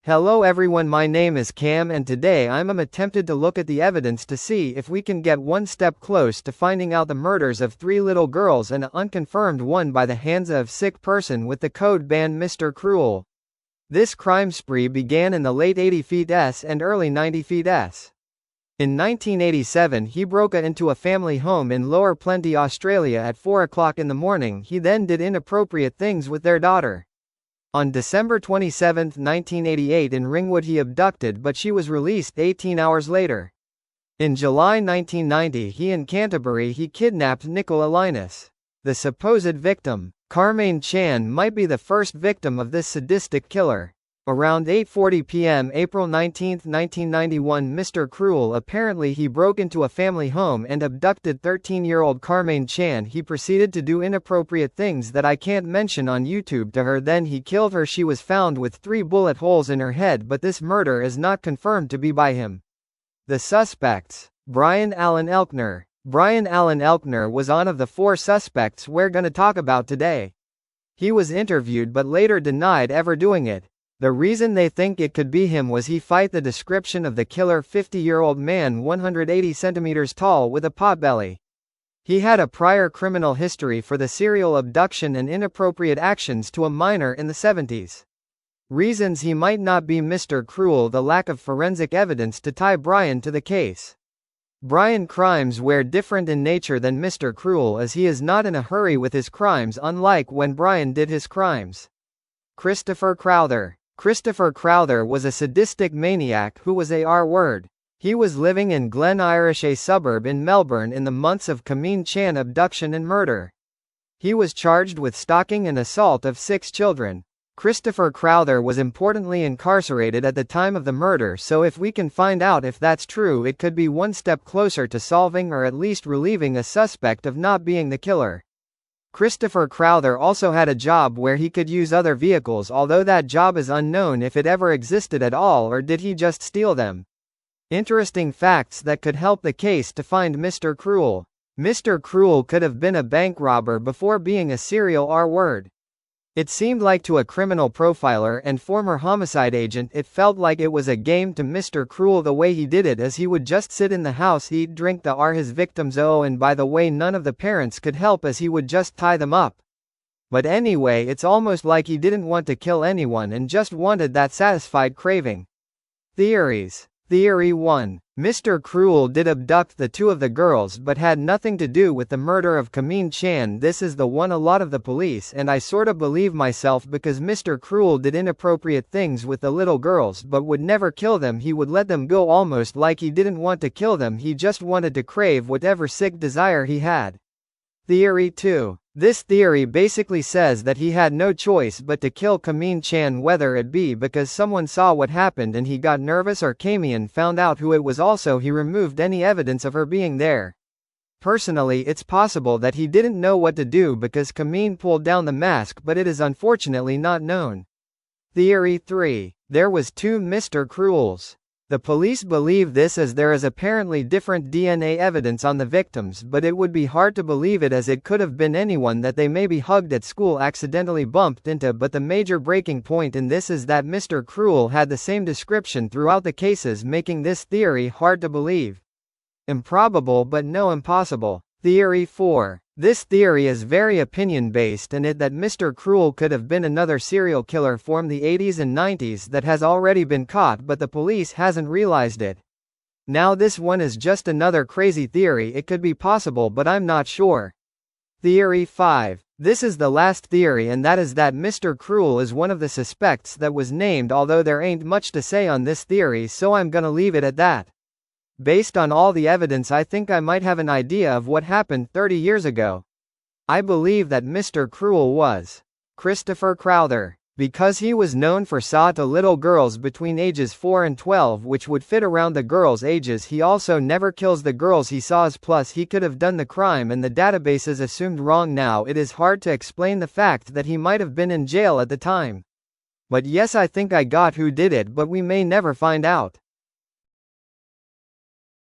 Hello everyone, my name is Cam and today I'm attempted to look at the evidence to see if we can get one step close to finding out the murders of 3 little girls and an unconfirmed one by the hands of sick person with the code band Mr. Cruel. This crime spree began in the late 80s and early 90s. In 1987 he broke into a family home in Lower Plenty, Australia at 4 o'clock in the morning. He then did inappropriate things with their daughter. On December 27, 1988 in Ringwood he abducted but she was released 18 hours later. In July 1990 in Canterbury he kidnapped Nicola Linus. The supposed victim, Carmaine Chan, might be the first victim of this sadistic killer. Around 8:40 p.m. April 19, 1991 Mr. Cruel apparently he broke into a family home and abducted 13-year-old Carmaine Chan. He proceeded to do inappropriate things that I can't mention on YouTube to her, then he killed her. She was found with 3 bullet holes in her head, but this murder is not confirmed to be by him. The suspects. Brian Allen Elkner. Brian Allen Elkner was one of the 4 suspects we're gonna talk about today. He was interviewed but later denied ever doing it. The reason they think it could be him was he fit the description of the killer, 50-year-old man 180 centimeters tall with a potbelly. He had a prior criminal history for the serial abduction and inappropriate actions to a minor in the 70s. Reasons he might not be Mr. Cruel: the lack of forensic evidence to tie Brian to the case. Brian crimes were different in nature than Mr. Cruel, as he is not in a hurry with his crimes, unlike when Brian did his crimes. Christopher Crowther. Christopher Crowther was a sadistic maniac who was a R-word. He was living in Glen Irish, a suburb in Melbourne, in the months of Carmaine Chan abduction and murder. He was charged with stalking and assault of 6 children. Christopher Crowther was importantly incarcerated at the time of the murder, so if we can find out if that's true, it could be one step closer to solving or at least relieving a suspect of not being the killer. Christopher Crowther also had a job where he could use other vehicles, although that job is unknown if it ever existed at all, or did he just steal them. Interesting facts that could help the case to find Mr. Cruel. Mr. Cruel could have been a bank robber before being a serial R-word. It seemed like to a criminal profiler and former homicide agent it felt like it was a game to Mr. Cruel the way he did it, as he would just sit in the house, eat, drink the R his victims. Oh, and by the way, none of the parents could help as he would just tie them up. But anyway, it's almost like he didn't want to kill anyone and just wanted that satisfied craving. Theories. Theory 1. Mr. Cruel did abduct the 2 of the girls but had nothing to do with the murder of Carmaine Chan. This is the one a lot of the police and I sorta believe myself, because Mr. Cruel did inappropriate things with the little girls but would never kill them. He would let them go almost like he didn't want to kill them, he just wanted to crave whatever sick desire he had. Theory 2. This theory basically says that he had no choice but to kill Carmaine Chan, whether it be because someone saw what happened and he got nervous, or Carmaine found out who it was. Also, he removed any evidence of her being there. Personally, it's possible that he didn't know what to do because Carmaine pulled down the mask, but it is unfortunately not known. Theory 3. There was 2 Mr. Cruels. The police believe this as there is apparently different DNA evidence on the victims, but it would be hard to believe it as it could have been anyone that they maybe hugged at school, accidentally bumped into. But the major breaking point in this is that Mr. Cruel had the same description throughout the cases, making this theory hard to believe. Improbable but no impossible. Theory 4. This theory is very opinion-based, and it that Mr. Cruel could have been another serial killer from the 80s and 90s that has already been caught but the police hasn't realized it. Now this one is just another crazy theory. It could be possible but I'm not sure. Theory 5. This is the last theory, and that is that Mr. Cruel is one of the suspects that was named, although there ain't much to say on this theory, so I'm gonna leave it at that. Based on all the evidence, I think I might have an idea of what happened 30 years ago. I believe that Mr. Cruel was Christopher Crowther, because he was known for saw to little girls between ages 4 and 12, which would fit around the girls' ages. He also never kills the girls he saws, plus he could have done the crime and the databases assumed wrong. Now it is hard to explain the fact that he might have been in jail at the time. But yes, I think I got who did it, but we may never find out.